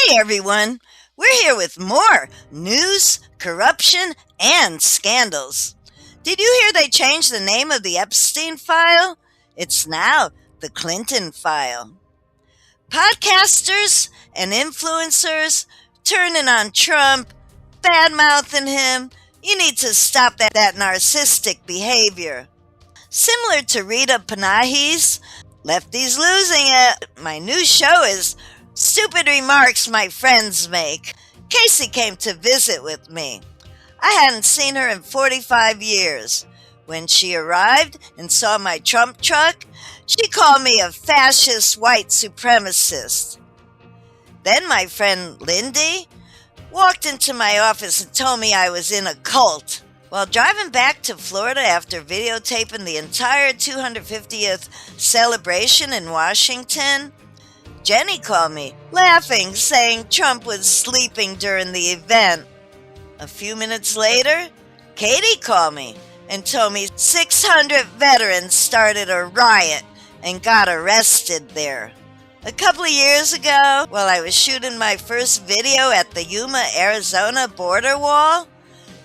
Hey everyone, we're here with more news, corruption, and scandals. Did you hear they changed the name of the Epstein file? It's now the Clinton file. Podcasters and influencers turning on Trump, bad-mouthing him. You need to stop that narcissistic behavior. Similar to Rita Panahi's Lefties Losing It, my new show is Stupid Remarks My Friends Make. Casey came to visit with me. I hadn't seen her in 45 years. When she arrived and saw my Trump truck, she called me a fascist white supremacist. Then my friend Lindy walked into my office and told me I was in a cult. While driving back to Florida after videotaping the entire 250th celebration in Washington, Jenny called me, laughing, saying Trump was sleeping during the event. A few minutes later, Katie called me and told me 600 veterans started a riot and got arrested there. A couple of years ago, while I was shooting my first video at the Yuma, Arizona border wall,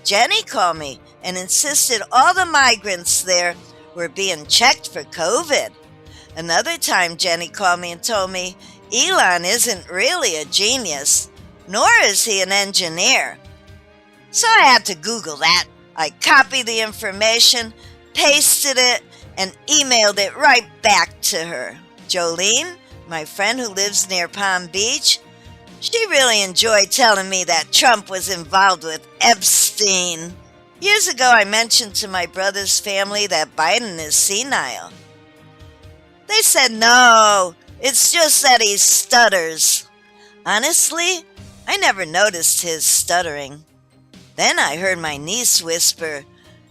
Jenny called me and insisted all the migrants there were being checked for COVID. Another time, Jenny called me and told me Elon isn't really a genius, nor is he an engineer. So I had to Google that. I copied the information, pasted it, and emailed it right back to her. Jolene, my friend who lives near Palm Beach, she really enjoyed telling me that Trump was involved with Epstein. Years ago, I mentioned to my brother's family that Biden is senile. They said, no, it's just that he stutters. Honestly, I never noticed his stuttering. Then I heard my niece whisper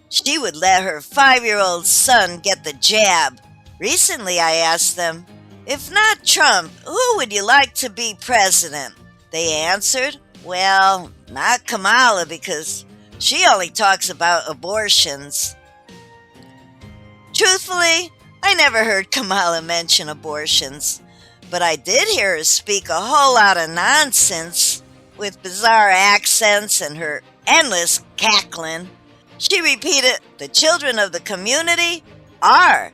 she would let her 5-year-old son get the jab. Recently, I asked them, if not Trump, who would you like to be president? They answered, well, not Kamala because she only talks about abortions. Truthfully, I never heard Kamala mention abortions, but I did hear her speak a whole lot of nonsense with bizarre accents and her endless cackling. She repeated, the children of the community are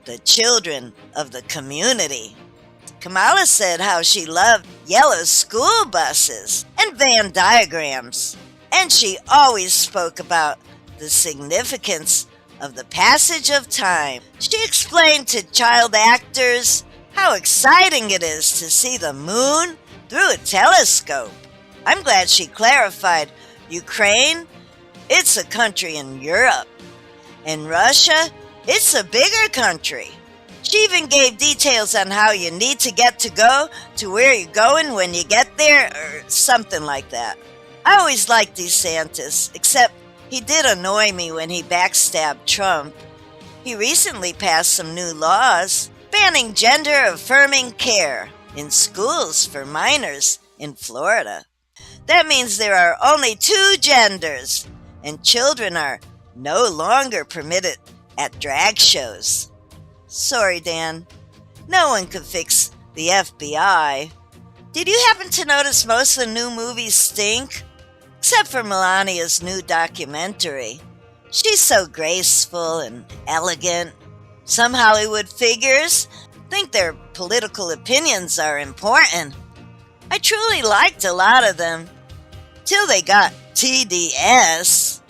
the children of the community. Kamala said how she loved yellow school buses and Venn diagrams, and she always spoke about the significance of the passage of time. She explained to child actors how exciting it is to see the moon through a telescope. I'm glad she clarified Ukraine, it's a country in Europe. And Russia, it's a bigger country. She even gave details on how you need to get to go to where you're going when you get there, or something like that. I always liked DeSantis, except he did annoy me when he backstabbed Trump. He recently passed some new laws banning gender-affirming care in schools for minors in Florida. That means there are only 2 genders, and children are no longer permitted at drag shows. Sorry, Dan. No one could fix the FBI. Did you happen to notice most of the new movies stink? Except for Melania's new documentary. She's so graceful and elegant. Some Hollywood figures think their political opinions are important. I truly liked a lot of them, till they got TDS.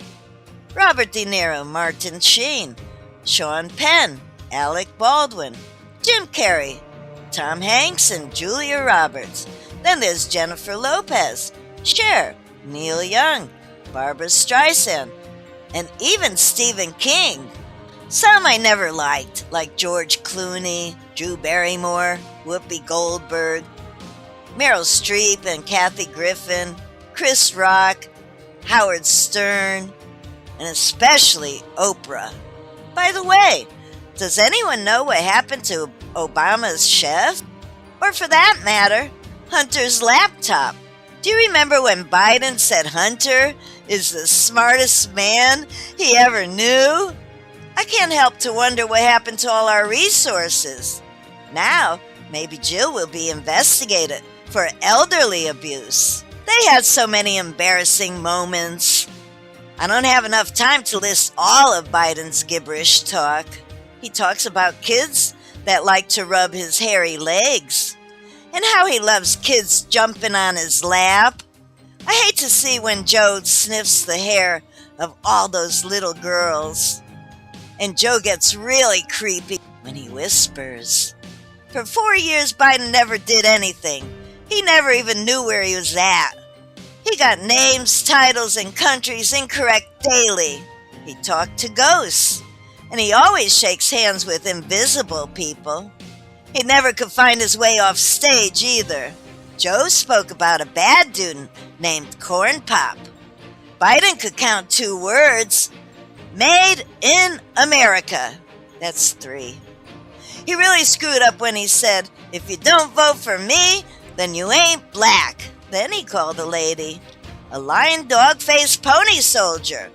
Robert De Niro, Martin Sheen, Sean Penn, Alec Baldwin, Jim Carrey, Tom Hanks, and Julia Roberts. Then there's Jennifer Lopez, Cher, Neil Young, Barbara Streisand, and even Stephen King. Some I never liked, like George Clooney, Drew Barrymore, Whoopi Goldberg, Meryl Streep and Kathy Griffin, Chris Rock, Howard Stern, and especially Oprah. By the way, does anyone know what happened to Obama's chef? Or for that matter, Hunter's laptop? Do you remember when Biden said Hunter is the smartest man he ever knew? I can't help to wonder what happened to all our resources. Now, maybe Jill will be investigated for elderly abuse. They had so many embarrassing moments. I don't have enough time to list all of Biden's gibberish talk. He talks about kids that like to rub his hairy legs, and how he loves kids jumping on his lap. I hate to see when Joe sniffs the hair of all those little girls. And Joe gets really creepy when he whispers. For 4 years, Biden never did anything. He never even knew where he was at. He got names, titles, and countries incorrect daily. He talked to ghosts. And he always shakes hands with invisible people. He never could find his way off stage either. Joe spoke about a bad dude named Corn Pop. Biden could count 2 words. Made in America. That's 3. He really screwed up when he said, "If you don't vote for me, then you ain't black." Then he called a lady a lying dog-faced pony soldier.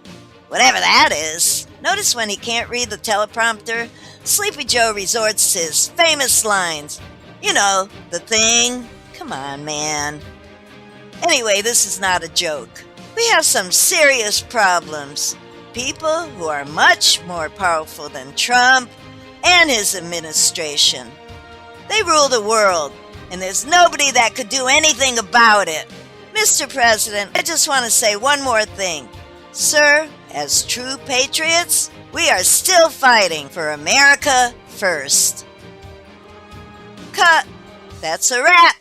Whatever that is. Notice when he can't read the teleprompter, Sleepy Joe resorts to his famous lines. You know, the thing. Come on, man. Anyway, this is not a joke. We have some serious problems. People who are much more powerful than Trump and his administration. They rule the world, and there's nobody that could do anything about it. Mr. President, I just want to say one more thing. Sir, as true patriots, we are still fighting for America first. Cut. That's a wrap.